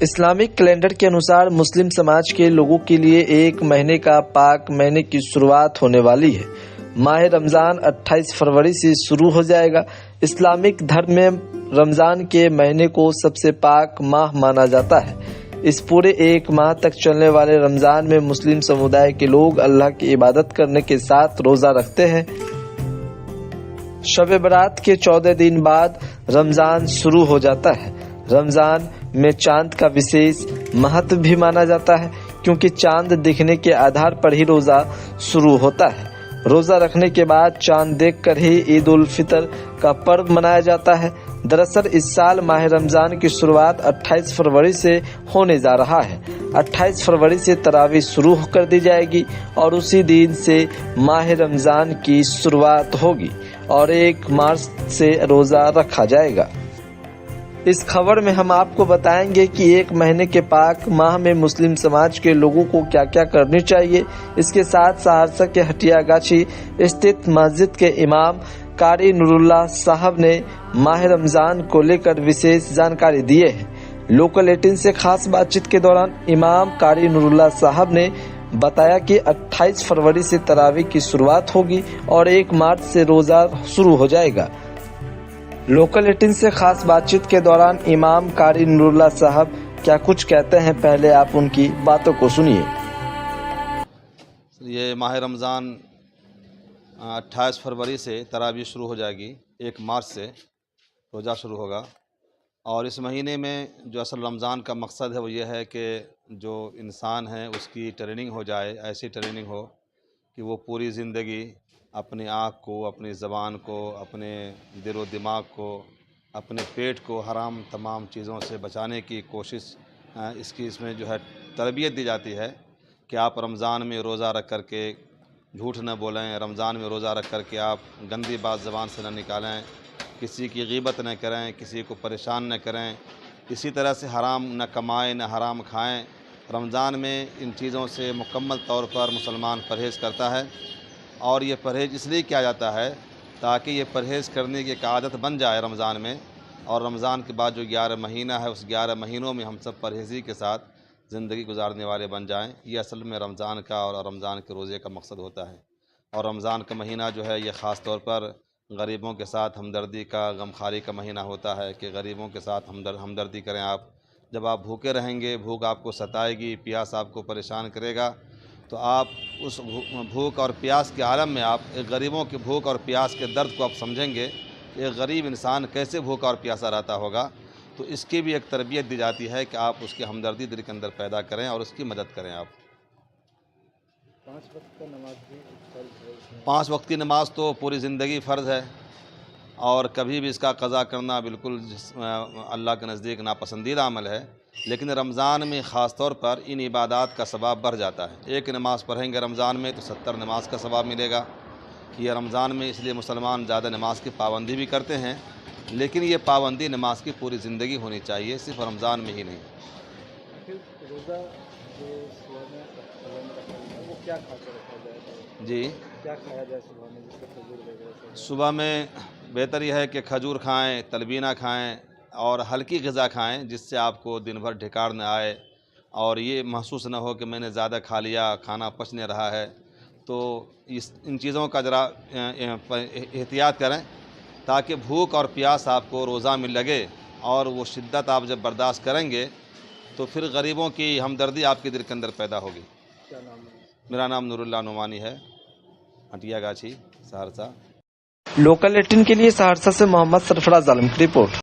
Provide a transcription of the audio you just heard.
Islamic calendar के अनुसार मुस्लिम समाज के लोगों के लिए एक महीने का पाक महीने की शुरुआत होने वाली है। माह रमज़ान 28 फरवरी से शुरू हो जाएगा। इस्लामिक धर्म में रमज़ान के महीने को सबसे पाक माह माना जाता है। इस पूरे एक माह तक चलने वाले रमज़ान में मुस्लिम समुदाय के लोग अल्लाह की इबादत करने के साथ रोज़ा रखते हैं। शब बरात के 14 दिन बाद रमज़ान शुरू हो जाता है। रमज़ान में चांद का विशेष महत्व भी माना जाता है, क्योंकि चांद दिखने के आधार पर ही रोज़ा शुरू होता है। रोज़ा रखने के बाद चांद देखकर ही ईद उल फितर का पर्व मनाया जाता है। दरअसल इस साल माह रमज़ान की शुरुआत 28 फरवरी से होने जा रहा है। 28 फरवरी से तरावी शुरू कर दी जाएगी और उसी दिन से माह रमज़ान की शुरुआत होगी और 1 मार्च से रोज़ा रखा जाएगा। इस खबर में हम आपको बताएंगे कि एक महीने के पाक माह में मुस्लिम समाज के लोगों को क्या क्या करनी चाहिए। इसके साथ सहरसा के हटियागाछी स्थित मस्जिद के इमाम कारी नूरुल्लाह साहब ने माह रमज़ान को लेकर विशेष जानकारी दिए है। लोकल 18 से खास बातचीत के दौरान इमाम कारी नूरुल्लाह साहब ने बताया कि 28 फरवरी से तरावी की शुरुआत होगी और 1 मार्च से रोज़ा शुरू हो जाएगा। लोकल 18 से खास बातचीत के दौरान इमाम कारी नूरुल्लाह साहब क्या कुछ कहते हैं, पहले आप उनकी बातों को सुनिए। ये माह रमज़ान 28 फरवरी से तरावी शुरू हो जाएगी। 1 मार्च से रोज़ा शुरू होगा और इस महीने में जो असल रमज़ान का मकसद है वो ये है कि जो इंसान है उसकी ट्रेनिंग हो जाए, ऐसी ट्रेनिंग हो कि वो पूरी ज़िंदगी अपनी आँख को, अपनी ज़बान को, अपने दिल व दिमाग को, अपने पेट को हराम तमाम चीज़ों से बचाने की कोशिश इसकी इसमें जो है तरबियत दी जाती है कि आप रमज़ान में रोज़ा रख कर के झूठ न बोलें, रमज़ान में रोज़ा रख कर के आप गंदी बात ज़बान से न निकालें, किसी की ग़ीबत न करें, किसी को परेशान न करें, इसी तरह से हराम न कमाएं, न हराम खाएं। रमज़ान में इन चीज़ों से मुकम्मल तौर पर मुसलमान परहेज़ करता है और ये परहेज़ इसलिए किया जाता है ताकि ये परहेज़ करने की एक आदत बन जाए रमज़ान में, और रमज़ान के बाद जो 11 महीना है उस 11 महीनों में हम सब परहेज़ी के साथ ज़िंदगी गुजारने वाले बन जाएं। ये असल में रमज़ान का और रमज़ान के रोज़े का मकसद होता है। और रमज़ान का महीना जो है ये ख़ास तौर पर गरीबों के साथ हमदर्दी का, गमखारी का महीना होता है कि गरीबों के साथ हमदर्दी करें आप। जब आप भूखे रहेंगे, भूख आपको सताएगी, प्यास आपको परेशान करेगा, तो आप उस भूख और प्यास के आलम में आप एक गरीबों की भूख और प्यास के दर्द को आप समझेंगे। एक गरीब इंसान कैसे भूखा और प्यासा रहता होगा, तो इसकी भी एक तरबियत दी जाती है कि आप उसकी हमदर्दी दिल के अंदर पैदा करें और उसकी मदद करें आप। 5 वक्त का नमाज भी फ़र्ज़ है। 5 वक्त की नमाज तो पूरी ज़िंदगी फ़र्ज़ है और कभी भी इसका क़ज़ा करना बिल्कुल अल्लाह के नज़दीक नापसंदीदा अमल है। लेकिन रमज़ान में ख़ास तौर पर इन इबादत का सवाब बढ़ जाता है। एक नमाज़ पढ़ेंगे रमज़ान में तो 70 नमाज का सवाब मिलेगा। ये रमज़ान में इसलिए मुसलमान ज़्यादा नमाज की पाबंदी भी करते हैं, लेकिन ये पाबंदी नमाज की पूरी ज़िंदगी होनी चाहिए, सिर्फ रमज़ान में ही नहीं। रोज़ा जो सुबह में रखा है वो क्या खा कर रखा जाए? जी, क्या खाया जाए सुबह में जिससे खजूर वगैरह? सुबह में बेहतर यह है कि खजूर खाएँ, तलबीना खाएँ और हल्की ग़िज़ा खाएँ, जिससे आपको दिन भर ढिकार न आए और ये महसूस न हो कि मैंने ज़्यादा खा लिया, खाना पच नहीं रहा है। तो इन चीज़ों का ज़रा एहतियात करें ताकि भूख और प्यास आपको रोज़ा में लगे और वो शिद्दत आप जब बर्दाश्त करेंगे तो फिर गरीबों की हमदर्दी आपके दिल के अंदर पैदा होगी। क्या नाम है? मेरा नाम नूरुल्लाह नुमानी है, हटियागाछी, सहरसा। लोकल 18 के लिए सहरसा से मोहम्मद सरफराज आलम की रिपोर्ट।